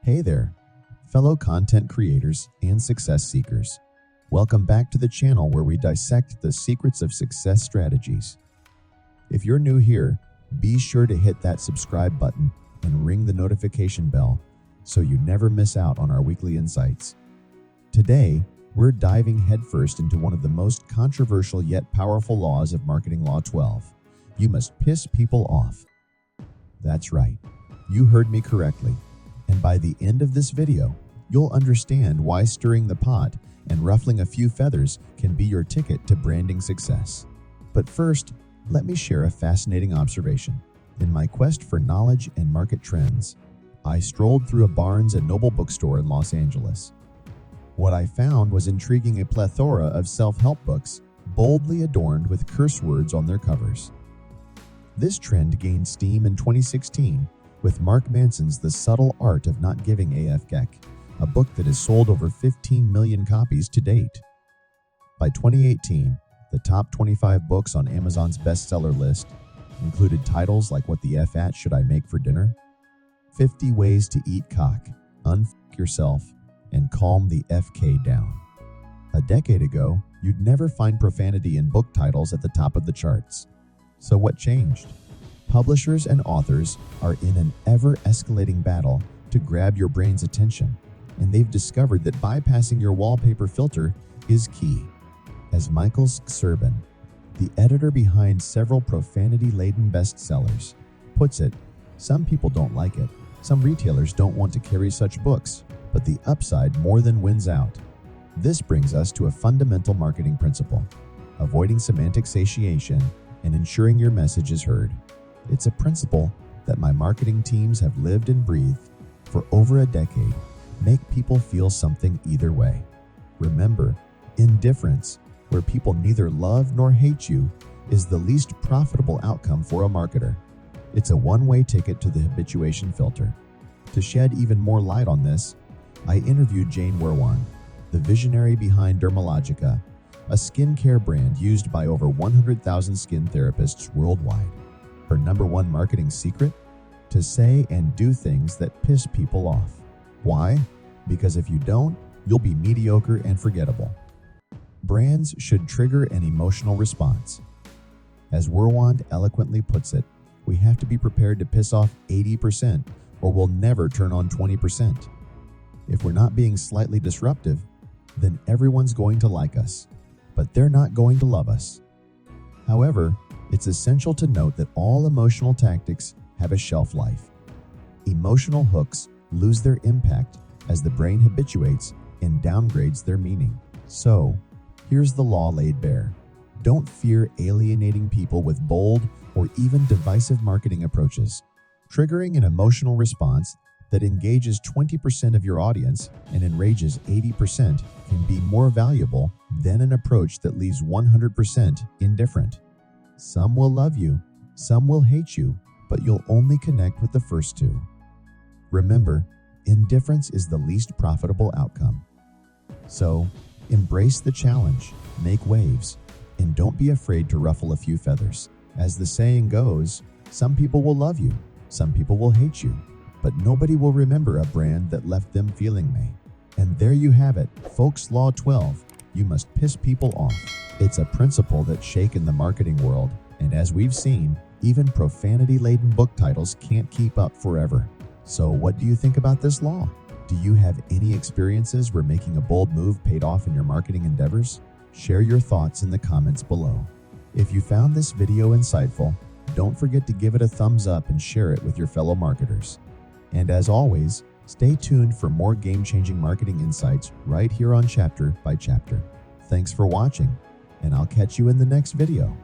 Hey there, fellow content creators and success seekers. Welcome back to the channel where we dissect the secrets of success strategies. If you're new here, be sure to hit that subscribe button and ring the notification bell so you never miss out on our weekly insights. Today, we're diving headfirst into one of the most controversial yet powerful laws of Marketing Law 12. You must piss people off. That's right, you heard me correctly. And by the end of this video, you'll understand why stirring the pot and ruffling a few feathers can be your ticket to branding success. But first, let me share a fascinating observation. In my quest for knowledge and market trends, I strolled through a Barnes & Noble bookstore in Los Angeles. What I found was intriguing: a plethora of self-help books, boldly adorned with curse words on their covers. This trend gained steam in 2016 with Mark Manson's The Subtle Art of Not Giving a F***, a book that has sold over 15 million copies to date. By 2018, the top 25 books on Amazon's bestseller list included titles like What the F at Should I Make for Dinner?, 50 Ways to Eat Cock, Unfuck Yourself, and Calm the FK Down. A decade ago, you'd never find profanity in book titles at the top of the charts. So what changed? Publishers and authors are in an ever-escalating battle to grab your brain's attention, and they've discovered that bypassing your wallpaper filter is key. As Michael Skserbin, the editor behind several profanity-laden bestsellers, puts it, some people don't like it. Some retailers don't want to carry such books, but the upside more than wins out. This brings us to a fundamental marketing principle: avoiding semantic satiation and ensuring your message is heard. It's a principle that my marketing teams have lived and breathed for over a decade. Make people feel something either way. Remember, indifference, where people neither love nor hate you, is the least profitable outcome for a marketer. It's a one-way ticket to the habituation filter. To shed even more light on this, I interviewed Jane Werwan, the visionary behind Dermalogica, a skincare brand used by over 100,000 skin therapists worldwide. Her number one marketing secret? To say and do things that piss people off. Why? Because if you don't, you'll be mediocre and forgettable. Brands should trigger an emotional response. As Werwan eloquently puts it, we have to be prepared to piss off 80% or we'll never turn on 20%. If we're not being slightly disruptive, then everyone's going to like us, but they're not going to love us. However, it's essential to note that all emotional tactics have a shelf life. Emotional hooks lose their impact as the brain habituates and downgrades their meaning. So, here's the law laid bare. Don't fear alienating people with bold or even divisive marketing approaches. Triggering an emotional response that engages 20% of your audience and enrages 80% can be more valuable than an approach that leaves 100% indifferent. Some will love you, some will hate you, but you'll only connect with the first two. Remember, indifference is the least profitable outcome. So, embrace the challenge, make waves, and don't be afraid to ruffle a few feathers. As the saying goes, some people will love you, some people will hate you, but nobody will remember a brand that left them feeling meh. And there you have it, folks. Law 12, you must piss people off. It's a principle that's shaken the marketing world, and as we've seen, even profanity-laden book titles can't keep up forever. So what do you think about this law? Do you have any experiences where making a bold move paid off in your marketing endeavors? Share your thoughts in the comments below. If you found this video insightful, don't forget to give it a thumbs up and share it with your fellow marketers. And as always, stay tuned for more game-changing marketing insights right here on Chapter by Chapter. Thanks for watching, and I'll catch you in the next video.